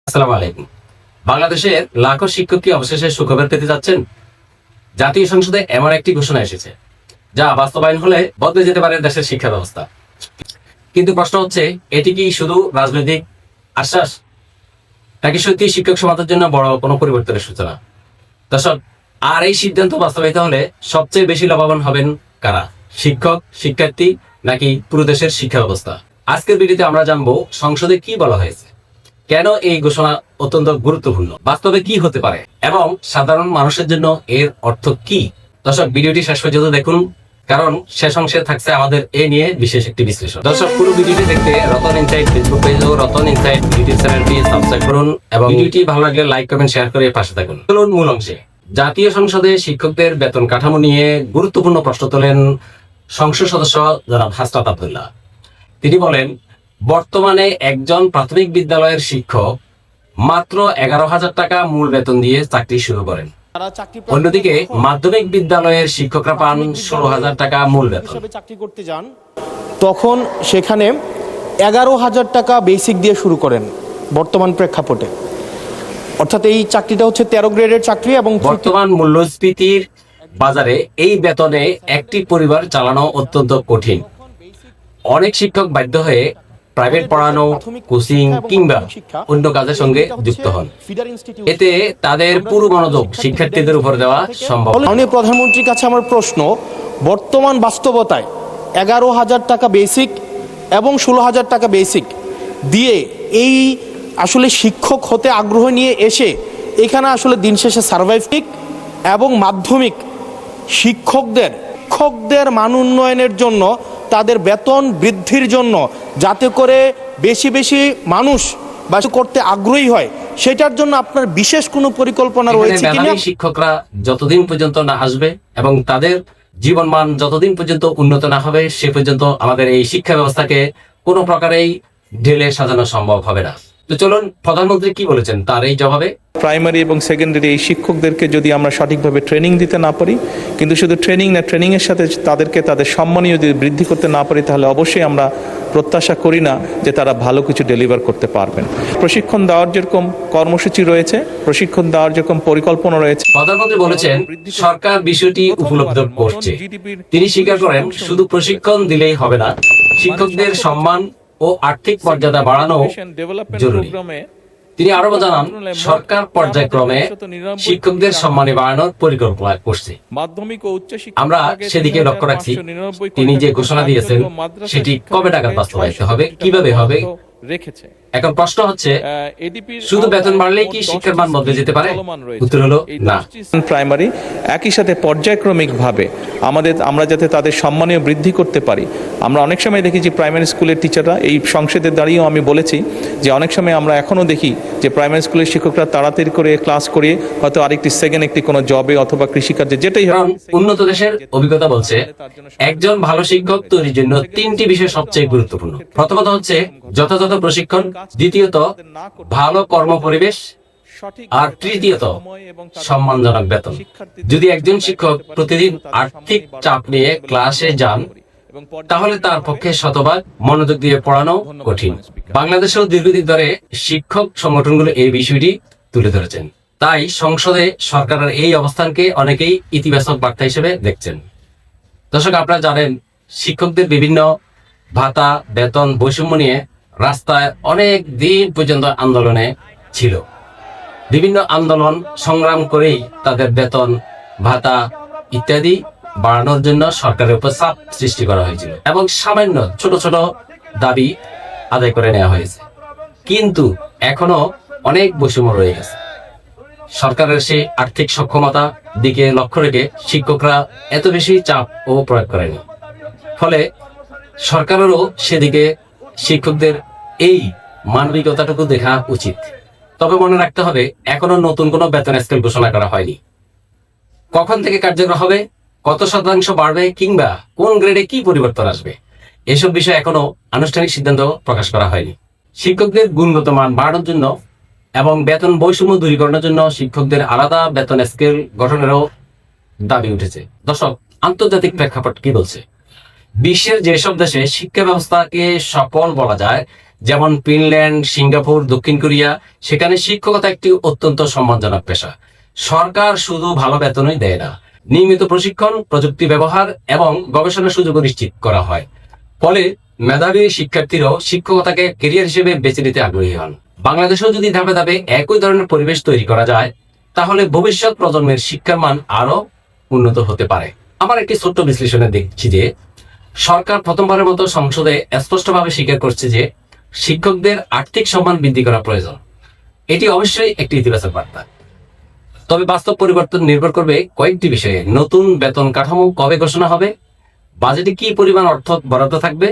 আসসালামু আলাইকুম। বাংলাদেশের লাখো শিক্ষক কি অবশেষে সুখবর পেতে যাচ্ছেন? জাতীয় সংসদে এমন একটি ঘোষণা এসেছে যা বাস্তবায়ন হলে বদলে যেতে পারে দেশের শিক্ষা ব্যবস্থা। কিন্তু প্রশ্ন হচ্ছে, এটি কি শুধু রাজনৈতিক আশ্বাস, নাকি সত্যি শিক্ষক সমাজের জন্য বড় কোনো পরিবর্তনের সূচনা? দর্শক, আর এই সিদ্ধান্ত বাস্তবায়িত হলে সবচেয়ে বেশি লাভবান হবেন কারা? শিক্ষক, শিক্ষার্থী, নাকি পুরো দেশের শিক্ষা ব্যবস্থা? আজকের ভিডিওতে আমরা জানবো সংসদে কি বলা হয়েছে, কেন এই ঘোষণা অত্যন্ত গুরুত্বপূর্ণ, বাস্তবে কি হতে পারে এবং সাধারণ মানুষের জন্য এর অর্থ কি। দর্শক, ভিডিওটি শেষ পর্যন্ত দেখুন, কারণ শেষ অংশে থাকছে আমাদের এ নিয়ে বিশেষ একটি বিশ্লেষণ। দর্শক, পুরো ভিডিওটি দেখতে রতন ইনসাইট ফেসবুক পেজ ও রতন ইনসাইট ইউটিউব চ্যানেলটি সাবস্ক্রাইব করুন এবং ভিডিওটি ভালো লাগলে লাইক, কমেন্ট, শেয়ার করে পাশে থাকুন। চলুন মূল অংশে। জাতীয় সংসদে শিক্ষকদের বেতন কাঠামো নিয়ে গুরুত্বপূর্ণ প্রশ্ন তোলেন সংসদ সদস্য জনাব হাসনাত আব্দুল্লাহ। তিনি বলেন, বর্তমানে একজন প্রাথমিক বিদ্যালয়ের শিক্ষক মাত্র 11,000 টাকা মূল বেতন দিয়ে চাকরি শুরু করেন। অন্যদিকে মাধ্যমিক বিদ্যালয়ের শিক্ষকরা পান 16,000 টাকা মূল বেতন। চাকরি করতে যান তখন সেখানে 11,000 টাকা বেসিক দিয়ে শুরু করেন বর্তমান প্রেক্ষাপটে। অর্থাৎ এই চাকরিটা হচ্ছে 13 গ্রেডের চাকরি এবং বর্তমান মূল্যস্ফীতির বাজারে এই বেতনে একটি পরিবার চালানো অত্যন্ত কঠিন। অনেক শিক্ষক বাধ্য হয়ে প্রাইভেট পড়ানো, কোচিং কিংবা অন্য কাজের সঙ্গে যুক্ত হন। এতে তাদের পুরো মনোযোগ শিক্ষার্থীদের উপর দেওয়া সম্ভব। মাননীয় প্রধানমন্ত্রীর কাছে আমার প্রশ্ন, বর্তমান বাস্তবতায় 11,000 টাকা বেসিক এবং 16,000 টাকা বেসিক দিয়ে এই আসলে শিক্ষক হতে আগ্রহ নিয়ে এসে এখানে আসলে দিন শেষে সার্ভাইভিক এবং মাধ্যমিক শিক্ষকদের মান উন্নয়নের জন্য, তাদের বেতন বৃদ্ধির জন্য, যাতে করে বেশি বেশি মানুষ বাস করতে আগ্রহী হয়, সেটার জন্য আপনার বিশেষ কোনো পরিকল্পনা রয়েছে কিনা? শিক্ষকরা যতদিন পর্যন্ত না আসবে এবং তাদের জীবনমান যতদিন পর্যন্ত উন্নত না হবে, সে পর্যন্ত আমাদের এই শিক্ষা ব্যবস্থাকে কোনো প্রকারেই ঢেলে সাজানো সম্ভব হবে না। তো চলুন, প্রধানমন্ত্রী কি বলেছেন তার এই জবাবে। প্রাইমারি এবং সেকেন্ডারি এই শিক্ষকদেরকে যদি আমরা সঠিকভাবে ট্রেনিং দিতে না পারি, কিন্তু শুধু ট্রেনিং না, ট্রেনিংয়ের সাথে তাদেরকে তাদের সম্মানীয় যদি বৃদ্ধি করতে না পারি, তাহলে অবশ্যই আমরা প্রত্যাশা করি না যে তারা ভালো কিছু ডেলিভার করতে পারবেন। প্রশিক্ষণ দেওয়ার যেরকম কর্মসূচি রয়েছে, প্রশিক্ষণ দেওয়ার যেরকম পরিকল্পনা রয়েছে, প্রধানমন্ত্রী বলেছেন সরকার বিষয়টি উপলব্ধি করছে। তিনি স্বীকার করেন, শুধু প্রশিক্ষণ দিলেই হবে না, শিক্ষকদের সম্মান ও আর্থিক মর্যাদা বাড়ানো জরুরি। তিনি আরো জানান, সরকার পর্যায়ক্রমে শিক্ষকদের সম্মানে বাড়ানোর পরিকল্পনা করছে। আমরা সেদিকে লক্ষ্য রাখছি। তিনি যে ঘোষণা দিয়েছেন সেটি কবে টাকা বাস্তবায়িত হবে, কিভাবে হবে রেখেছে। এখন প্রশ্ন হচ্ছে, শুধু বেতন বাড়লেই কি শিক্ষার মান বদলে যেতে পারে? উত্তর হলো না। প্রাইমারি একই সাথে পর্যায়ক্রমিকভাবে আমরা যাতে তাদের সম্মানীয় বৃদ্ধি করতে পারি। আমরা অনেক সময় দেখি যে প্রাইমারি স্কুলের টিচাররা, এই সংসদে দাঁড়িয়েও আমি বলেছি যে অনেক সময় আমরা এখনো দেখি যে প্রাইমারি স্কুলের শিক্ষকরা তাড়াতাড়ি করে ক্লাস করিয়ে হয়তো আরেকটি সেকেন্ড একটি কোনো জবে অথবা কৃষিকার্যে, যেটাই হয়। উন্নত দেশের অভিজ্ঞতা বলছে, একজন ভালো শিক্ষক তৈরির জন্য 3টি বিষয় সবচেয়ে গুরুত্বপূর্ণ। প্রথমত হচ্ছে যথাযথ প্রশিক্ষণ, দ্বিতীয়ত ভালো কর্মপরিবেশ, আর তৃতীয়ত সম্মানজনক বেতন। যদি একজন শিক্ষক প্রতিদিন আর্থিক চাপ নিয়ে ক্লাসে যান, তাহলে তার পক্ষে শতভাগ মনোযোগ দিয়ে পড়ানো কঠিন। বাংলাদেশেও দীর্ঘদিন ধরে শিক্ষক সংগঠনগুলো এই বিষয়টি তুলে ধরেছেন। তাই সংসদে সরকারের এই অবস্থানকে অনেকেই ইতিবাচক বার্তা হিসেবে দেখছেন। দর্শক, আপনারা জানেন, শিক্ষকদের বিভিন্ন ভাতা, বেতন বৈষম্য নিয়ে রাস্তায় অনেক দিন পর্যন্ত আন্দোলনে ছিল। বিভিন্ন আন্দোলন সংগ্রাম করেই তাদের বেতন, ভাতা ইত্যাদি বাড়ানোর জন্য সরকারের উপর চাপ সৃষ্টি করা হয়েছিল এবং সামান্য ছোট ছোট দাবি আদায় করে নেওয়া হয়েছে। কিন্তু এখনো অনেক বৈষম্য রয়ে গেছে। সরকারের সেই আর্থিক সক্ষমতা দিকে লক্ষ্য রেখে শিক্ষকরা এত বেশি চাপ ও প্রয়োগ করেনি। ফলে সরকারেরও সেদিকে শিক্ষকদের এই মানবিকতাটুকু দেখা উচিত। তবে মনে রাখতে হবে, এখনো নতুন কোনো বেতন স্কেল ঘোষণা করা হয়নি। কখন থেকে কার্যকর হবে, কত শতাংশ বাড়বে, কিংবা কোন গ্রেডে কি পরিবর্তন আসবে, এসব বিষয়ে এখনো আনুষ্ঠানিক সিদ্ধান্ত প্রকাশ করা হয়নি। শিক্ষকদের গুণগত মান বাড়ানোর জন্য এবং বেতন বৈষম্য দূরীকরণের জন্য শিক্ষকদের আলাদা বেতন স্কেল গঠনেরও দাবি উঠেছে। দর্শক, আন্তর্জাতিক প্রেক্ষাপট কি বলছে? বিশ্বের যেসব দেশে শিক্ষা ব্যবস্থাকে সফল বলা যায়, যেমন ফিনল্যান্ড, সিঙ্গাপুর, দক্ষিণ কোরিয়া, সেখানে শিক্ষকতা একটি অত্যন্ত সম্মানজনক পেশা। সরকার শুধু ভালো বেতনই দেয় না, নিয়মিত প্রশিক্ষণ, প্রযুক্তি ব্যবহার এবং গবেষণার সুযোগও নিশ্চিত করা হয়। ফলে মেধাবী শিক্ষার্থীরাও শিক্ষকতাকে ক্যারিয়ার হিসেবে বেছে নিতে আগ্রহী হন। বাংলাদেশেও যদি ধাপে ধাপে একই ধরনের পরিবেশ তৈরি করা যায়, তাহলে ভবিষ্যৎ প্রজন্মের শিক্ষার মান আরো উন্নত হতে পারে। আমার একটি ছোট্ট বিশ্লেষণে দেখছি যে সরকার প্রথমবারের মতো সংসদে স্পষ্টভাবে স্বীকার করছে যে শিক্ষকদের আর্থিক সম্মান বৃদ্ধি করা প্রয়োজন। এটি অবশ্যই একটি ইতিবাচক বার্তা। তবে বাস্তব পরিবর্তন নির্ভর করবে কয়েকটি বিষয়ে। নতুন বেতন কাঠামো কবে ঘোষণা হবে, বাজেটে কি পরিমাণ অর্থ বরাদ্দ থাকবে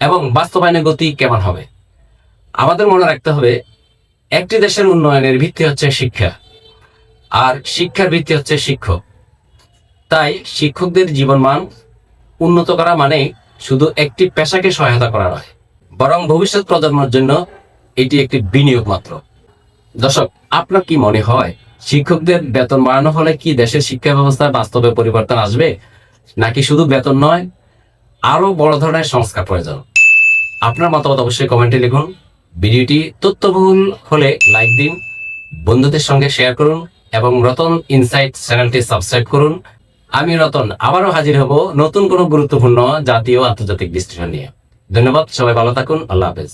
এবং বাস্তবায়নের গতি কেমন হবে। আমাদের মনে রাখতে হবে, একটি দেশের উন্নয়নের ভিত্তি হচ্ছে শিক্ষা, আর শিক্ষার ভিত্তি হচ্ছে শিক্ষক। তাই শিক্ষকদের জীবনমান উন্নত করা মানে শুধু একটি পেশাকে সহায়তা করা নয়, বরং ভবিষ্যৎ প্রজন্মের জন্য এটি একটি বিনিয়োগ মাত্র। দর্শক, আপনার কি মনে হয়, শিক্ষকদের বেতন বাড়ানো হলে কি দেশের শিক্ষা ব্যবস্থায় বাস্তবে পরিবর্তন আসবে, নাকি শুধু বেতন নয়, আরো বড় ধরনের সংস্কার প্রয়োজন? আপনার মতামত অবশ্যই কমেন্টে লিখুন। ভিডিওটি তথ্যবহুল হলে লাইক দিন, বন্ধুদের সঙ্গে শেয়ার করুন এবং রতন ইনসাইট চ্যানেলটি সাবস্ক্রাইব করুন। আমি রতন আবারও হাজির হব নতুন কোনো গুরুত্বপূর্ণ জাতীয় আন্তর্জাতিক বিশ্লেষণ নিয়ে। ধন্যবাদ, সবাই ভালো থাকুন। আল্লাহ হাফেজ।